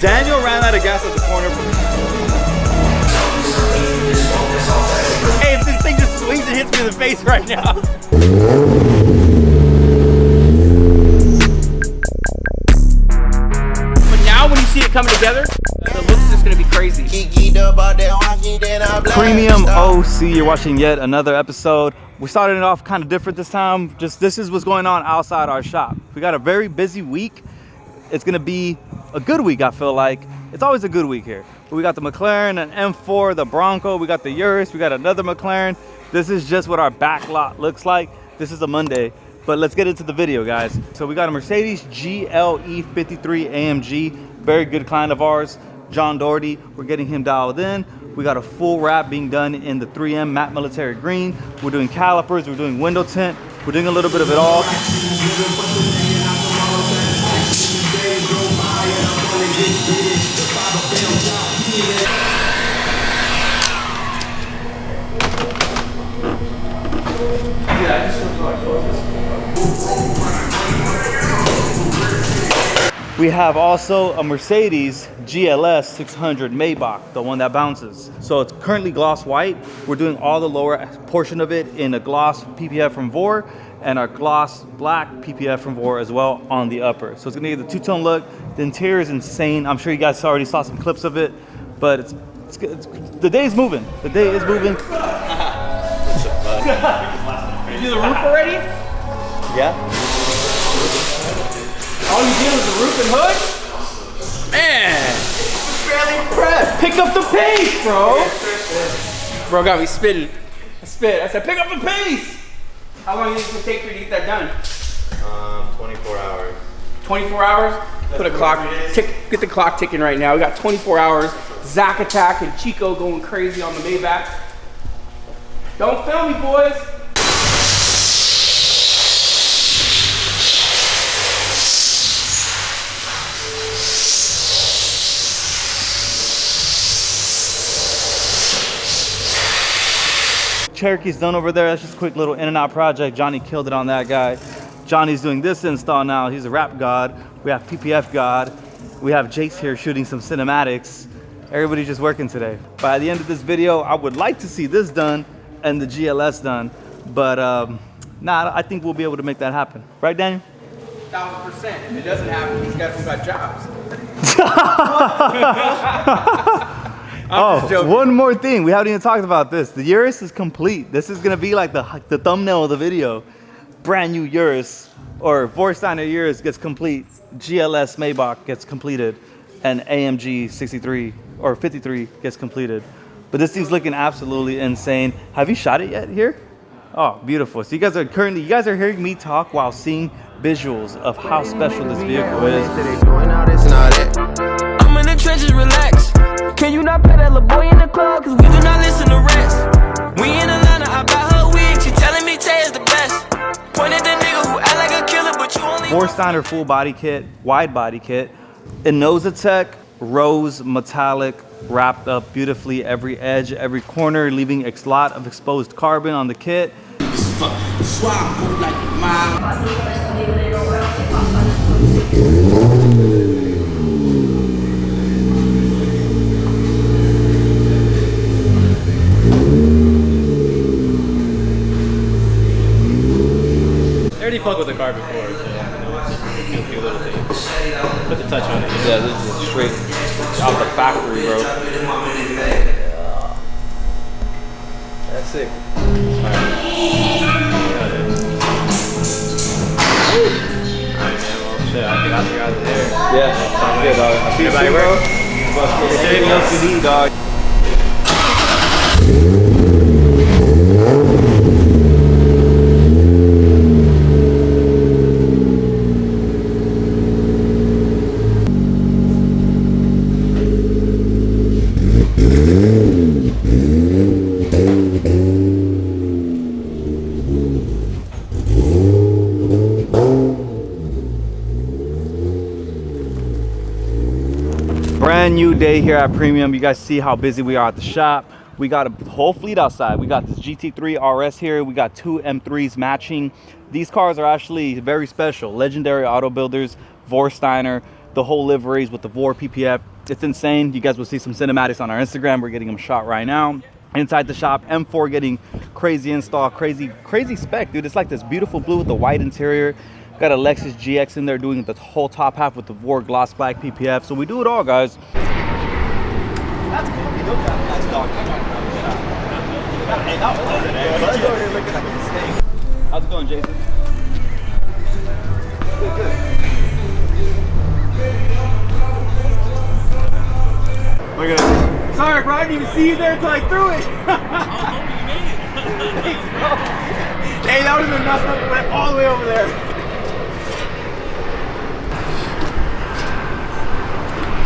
Daniel ran out of gas at the corner. Hey, if this thing just swings and hits me in the face right now. But now when you see it coming together, the look's just gonna be crazy. Premium OC, you're watching yet another episode. We started it off kind of different this time. Just this is what's going on outside our shop. We got a very busy week. It's gonna be a good week, I feel like. It's always a good week here. We got the McLaren, an M4, the Bronco, we got the Urus, we got another McLaren. This is just what our back lot looks like. This is a Monday, but let's get into the video, guys. So we got a Mercedes GLE 53 AMG, very good client of ours, John Doherty. We're getting him dialed in. We got a full wrap being done in the 3M matte military green. We're doing calipers, we're doing window tint, we're doing a little bit of it all. We have also a Mercedes GLS 600 Maybach, the one that bounces. So it's currently gloss white. We're doing all the lower portion of it in a gloss PPF from Vor and our gloss black PPF from Vor as well on the upper. So it's gonna give the two-tone look. The interior is insane. I'm sure you guys already saw some clips of it, but it's the day is moving. The day is moving. You do the roof already? Yeah. All you did was the roof and hood? Man! Fairly impressed. Pick up the pace, bro! Bro got me spitting. I said, pick up the pace! How long is it going to take for you to get that done? 24 hours. 24 hours? Put a clock, get the clock ticking right now. We got 24 hours. Zack Attack and Chico going crazy on the Maybach. Don't film me, boys! Cherokee's done over there. That's just a quick little in and out project. Johnny killed it on that guy. Johnny's doing this install now. He's a rap god. We have PPF god. We have Jace here shooting some cinematics. Everybody's just working today. By the end of this video, I would like to see this done and the GLS done, but nah, I think we'll be able to make that happen. Right, Daniel? 1000%. If it doesn't happen, these guys got jobs. Oh, one more thing. We haven't even talked about this. The Urus is complete. This is going to be like the thumbnail of the video. Brand new Urus, or Vorsteiner Urus gets complete. GLS Maybach gets completed. And AMG 63 or 53 gets completed. But this thing's looking absolutely insane. Have you shot it yet here? Oh, beautiful. So you guys are hearing me talk while seeing visuals of how special this vehicle is. I'm in the trenches, relax. Can you not pay that little boy in the club? Cause we do not listen to rest. We in Atlanta, I buy her wig. She telling me Tay is the best. Pointed the nigga who act like a killer, but you only. Vorsteiner full body kit, wide body kit. Innosatec rose metallic, wrapped up beautifully every edge, every corner, leaving a lot of exposed carbon on the kit. I already fucked with the car before, so you know, it's just a few little things. Put the touch on it. Yeah, this is straight out the factory, bro. That's sick. Alright, man. Well, shit. I think I'll see you guys there. Yeah, sounds good, dog. I'll see you soon, bro. Anything else you need, dog? Brand new day here at Premium. You guys see how busy we are at the shop. We got a whole fleet outside. We got this GT3 RS here. We got two M3s matching. These cars are actually very special. Legendary auto builders, Vorsteiner. the whole liveries with the Vor PPF. It's insane. You guys will see some cinematics on our Instagram. We're getting them shot right now. Inside the shop, M4 getting crazy install, crazy spec, dude. It's like this beautiful blue with the white interior. Got a Lexus GX in there doing the whole top half with the Vor gloss black PPF. So we do it all, guys. That's cool. You look at that dog. How's it going, Jason? Good. Look at this. Sorry, bro. I didn't even see you there until I threw it. Thanks, bro. Hey, that would have been messed up. It went all the way over there.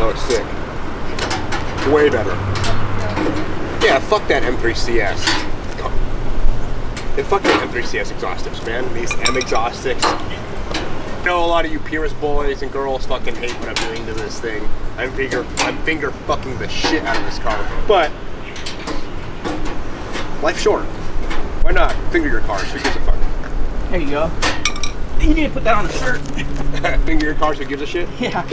Oh, it's sick. Way better. Yeah, fuck that M3CS. And fuck that M3CS exhaust tips, man. These M exhaust sticks. I know a lot of you Purist boys and girls fucking hate what I'm doing to this thing. I'm finger fucking the shit out of this car. But life's short. Why not finger your car? So who gives a fuck? There you go. You need to put that on the shirt. Finger your car, so who gives a shit? Yeah.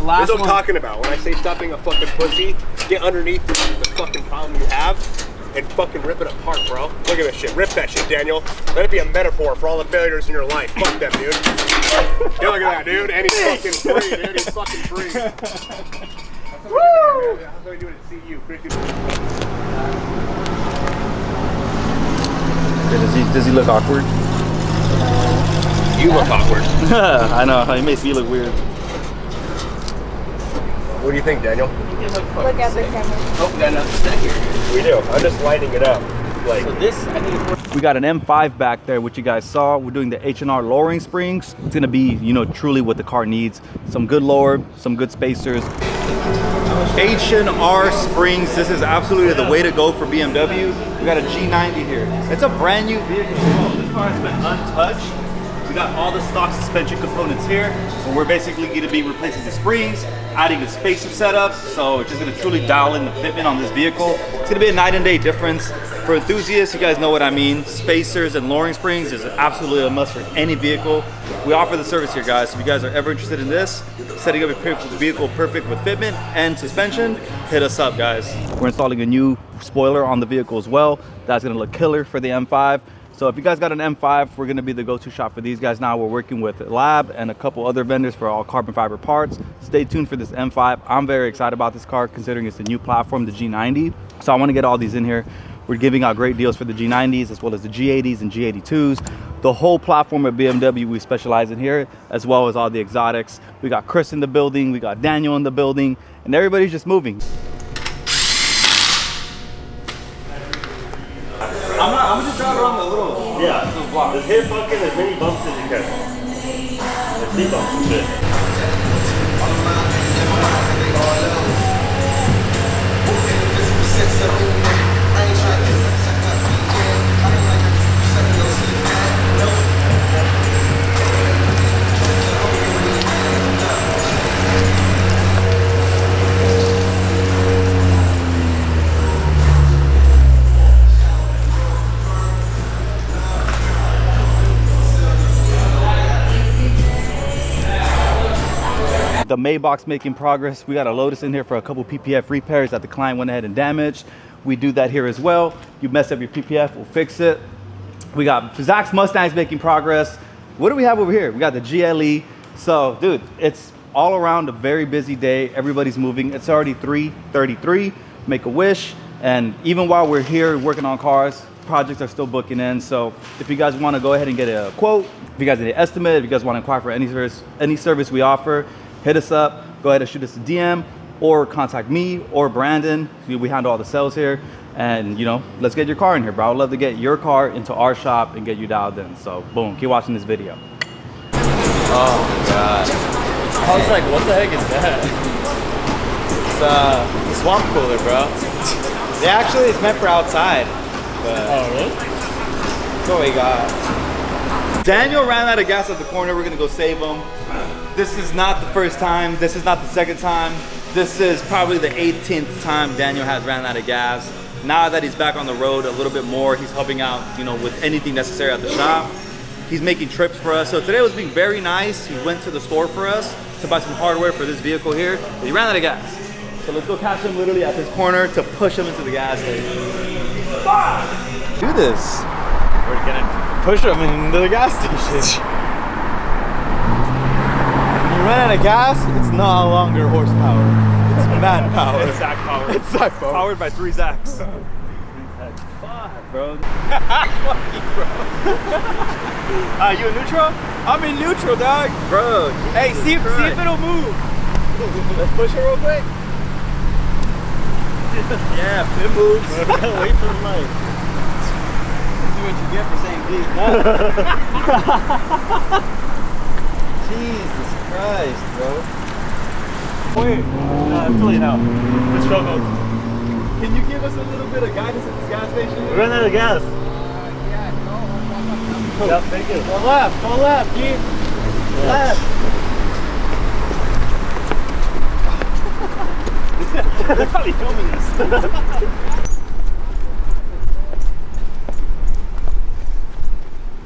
That's what I'm talking about. When I say stop being a fucking pussy, get underneath the fucking problem you have and fucking rip it apart, bro. Look at this shit. Rip that shit, Daniel. Let it be a metaphor for all the failures in your life. Fuck them, dude. Yeah, look at that, dude. And he's fucking free, dude. He's fucking free. Woo! How's he doing to see you? Does he look awkward? You look awkward. I know. He makes me look weird. What do you think, Daniel? Look at the camera. Oh, we got another set here. We do. I'm just lighting it up. Like, So this, I think it's We got an M5 back there, which you guys saw. We're doing the H&R lowering springs. It's gonna be, you know, truly what the car needs. Some good lower, some good spacers. H&R springs. This is absolutely the way to go for BMW. We got a G90 here. It's a brand new vehicle. This car has been untouched. We got all the stock suspension components here, and we're basically going to be replacing the springs, adding a spacer setup, so it's just going to truly dial in the fitment on this vehicle. It's going to be a night and day difference. For enthusiasts, you guys know what I mean. Spacers and lowering springs is absolutely a must for any vehicle. We offer the service here, guys. So if you guys are ever interested in this, setting up your vehicle perfect with fitment and suspension, hit us up, guys. We're installing a new spoiler on the vehicle as well. That's going to look killer for the M5. So if you guys got an M5, we're gonna be the go-to shop for these guys now. We're working with Lab and a couple other vendors for all carbon fiber parts. Stay tuned for this M5. I'm very excited about this car considering it's a new platform, the G90. So I wanna get all these in here. We're giving out great deals for the G90s as well as the G80s and G82s. The whole platform of BMW we specialize in here, as well as all the exotics. We got Chris in the building, we got Daniel in the building, and everybody's just moving. I'm just driving around the little block. Just hit fucking as many bumps as you can. And speed bumps and shit. The Maybach's making progress. We got a Lotus in here for a couple PPF repairs that the client went ahead and damaged. We do that here as well. You mess up your PPF, we'll fix it. We got Zach's Mustang's making progress. What do we have over here? We got the GLE. So, dude, it's all around a very busy day. Everybody's moving. It's already 3:33. Make a wish. And even while we're here working on cars, projects are still booking in. So if you guys want to go ahead and get a quote, if you guys need an estimate, if you guys want to inquire for any service we offer, hit us up, go ahead and shoot us a DM or contact me or Brandon. We handle all the sales here, and you know, let's get your car in here, bro. I'd love to get your car into our shop and get you dialed in. So boom, keep watching this video. Oh my god. I was like, what the heck is that? It's a swamp cooler, bro. Yeah, actually it's meant for outside. But oh really? That's what we got. Daniel ran out of gas at the corner. We're gonna go save him. This is not the first time. This is not the second time. This is probably the 18th time Daniel has ran out of gas. Now that he's back on the road a little bit more, he's helping out, you know, with anything necessary at the shop. He's making trips for us. So today was being very nice. He went to the store for us to buy some hardware for this vehicle here. He ran out of gas. So let's go catch him literally at this corner to push him into the gas station. Do this. We're gonna push him into the gas station. When you run out of gas, it's no longer horsepower. It's manpower. It's Zach power. It's Zach power. Powered by 3 Zachs. Fuck, bro. You in neutral? I'm in neutral, dog. Bro. Hey, see if it'll move. Let's push it real quick. Yeah, it moves. Wait for the light. See what you get for saying please. Jesus Christ, bro. Wait, I'm filling out. Let's go. Can you give us a little bit of guidance at this gas station? We ran out of gas. Yep, thank you. Go left, Keith. Left. They're probably filming this.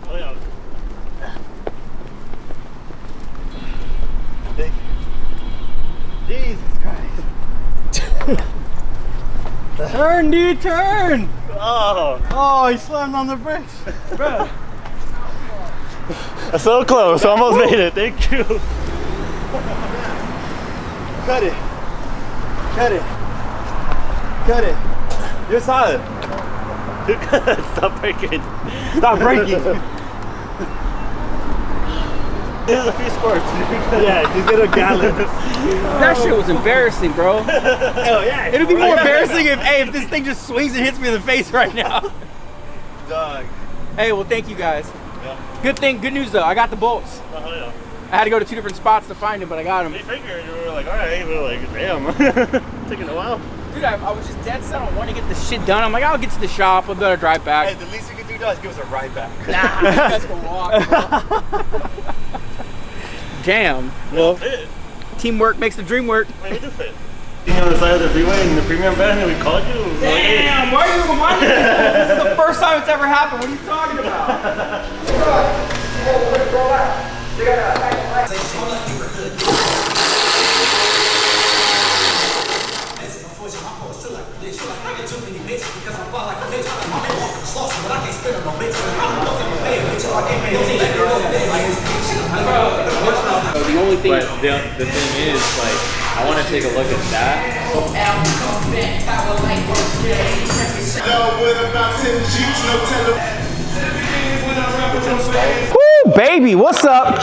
Oh yeah. Jesus Christ. Turn, dude, turn. Oh, He slammed on the brakes. Bro. so close. Almost made it. Thank you. Cut it. Cut it. Cut it. You're solid. You're good. Stop breaking. Stop breaking. There's a few squirts. Yeah, these little gallons. That shit was embarrassing, bro. Hell yeah. It'd be more embarrassing if this thing just swings and hits me in the face right now. Dog. Hey, well, thank you guys. Yeah. Good news though. I got the bolts. Oh yeah. I had to go to 2 different spots to find them, but I got them. We figured you were like, all right, but like, damn, taking a while. Dude, I was just dead set on wanting to get this shit done. I'm like, I'll get to the shop. I'll better drive back. Hey, the least you can do now is give us a ride back. Nah, you guys can walk, bro. Damn. Well, Fit. teamwork makes the dream work. Wait, we do fit. Being on the side of the freeway in the premium van and we called you. Damn, why are you reminding me? This is the first time it's ever happened. What are you talking about? The only thing. But the thing is, like, I want to take a look at that. Woo, baby, what's up?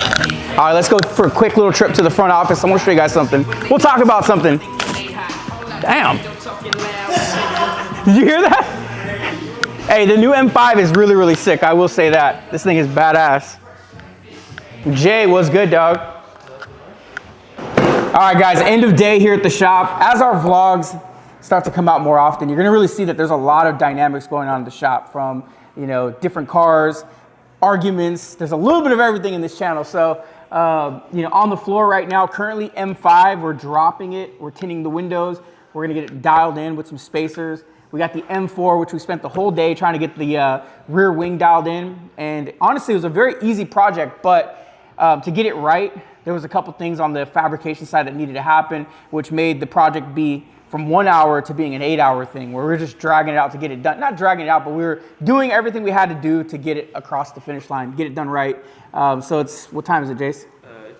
All right, let's go for a quick little trip to the front office. I'm gonna show you guys something. We'll talk about something. Damn. Did you hear that? Hey, the new M5 is really, really sick. I will say that. This thing is badass. Jay, what's good, dog? All right, guys, end of day here at the shop. As our vlogs start to come out more often, you're gonna really see that there's a lot of dynamics going on in the shop, from, you know, different cars, arguments. There's a little bit of everything in this channel. So, you know, on the floor right now, currently M5, we're dropping it. We're tinting the windows. We're gonna get it dialed in with some spacers. We got the M4, which we spent the whole day trying to get the rear wing dialed in. And honestly, it was a very easy project, but to get it right, there was a couple things on the fabrication side that needed to happen, which made the project be from 1 hour to being an 8-hour thing, where we were just dragging it out to get it done. Not dragging it out, but we were doing everything we had to do to get it across the finish line, get it done right. So it's, what time is it, Jace?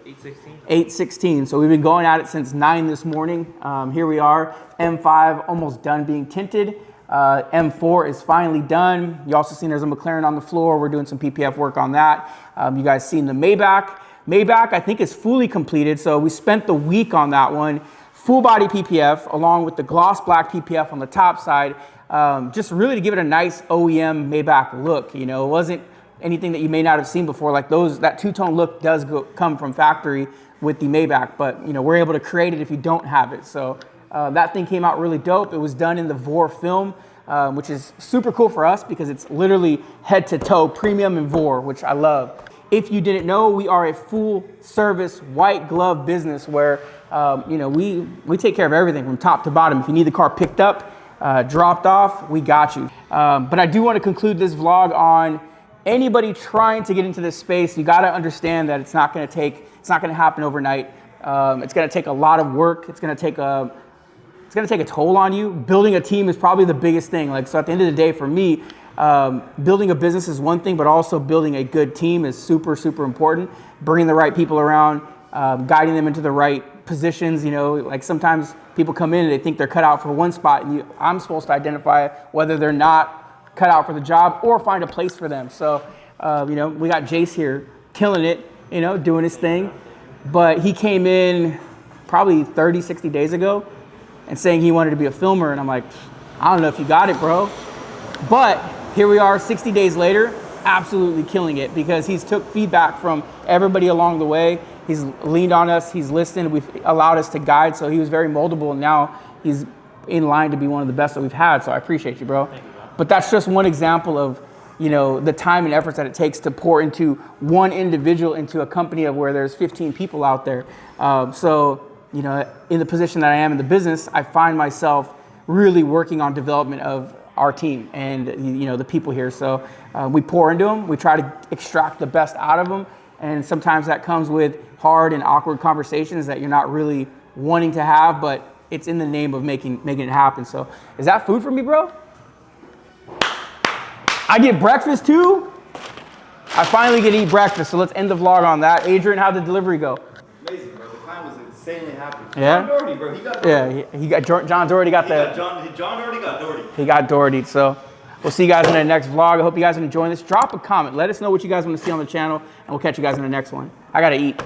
8:16. 8:16. So we've been going at it since 9 this morning. Here we are, M5 almost done being tinted. M4 is finally done. You also seen there's a McLaren on the floor. We're doing some PPF work on that. You guys seen the Maybach. Maybach, I think, is fully completed. So we spent the week on that one. Full body PPF along with the gloss black PPF on the top side. Just really to give it a nice OEM Maybach look. You know, it wasn't anything that you may not have seen before. Like that two-tone look does come from factory with the Maybach, but you know, we're able to create it if you don't have it. So that thing came out really dope. It was done in the Vor film, which is super cool for us because it's literally head to toe premium in Vor, which I love. If you didn't know, we are a full service white glove business where you know, we take care of everything from top to bottom. If you need the car picked up, dropped off, we got you. But I do want to conclude this vlog on anybody trying to get into this space, you got to understand that it's not going to happen overnight. It's going to take a lot of work. It's going to take a toll on you. Building a team is probably the biggest thing. Like, so at the end of the day, for me, building a business is one thing, but also building a good team is super, super important. Bringing the right people around, guiding them into the right positions. You know, like sometimes people come in and they think they're cut out for one spot, and I'm supposed to identify whether they're not cut out for the job or find a place for them. So, you know, we got Jace here killing it, you know, doing his thing. But he came in probably 30, 60 days ago and saying he wanted to be a filmer. And I'm like, I don't know if you got it, bro. But here we are 60 days later, absolutely killing it, because he's took feedback from everybody along the way. He's leaned on us, he's listened, we've allowed us to guide. So he was very moldable, and now he's in line to be one of the best that we've had. So I appreciate you, bro. Thank you, bro. But that's just one example of, you know, the time and efforts that it takes to pour into one individual into a company of where there's 15 people out there. So, you know, in the position that I am in the business, I find myself really working on development of our team and, you know, the people here. So we pour into them. We try to extract the best out of them. And sometimes that comes with hard and awkward conversations that you're not really wanting to have, but it's in the name of making it happen. So is that food for me, bro? I get breakfast too. I finally get to eat breakfast, so let's end the vlog on that. Adrian, how'd the delivery go? Amazing, bro. The client was insanely happy. Yeah? John Doherty, bro. He got Yeah, he got John Doherty got the. John Doherty got Doherty. He got Doherty. So we'll see you guys in the next vlog. I hope you guys are enjoying this. Drop a comment. Let us know what you guys want to see on the channel, and we'll catch you guys in the next one. I gotta eat.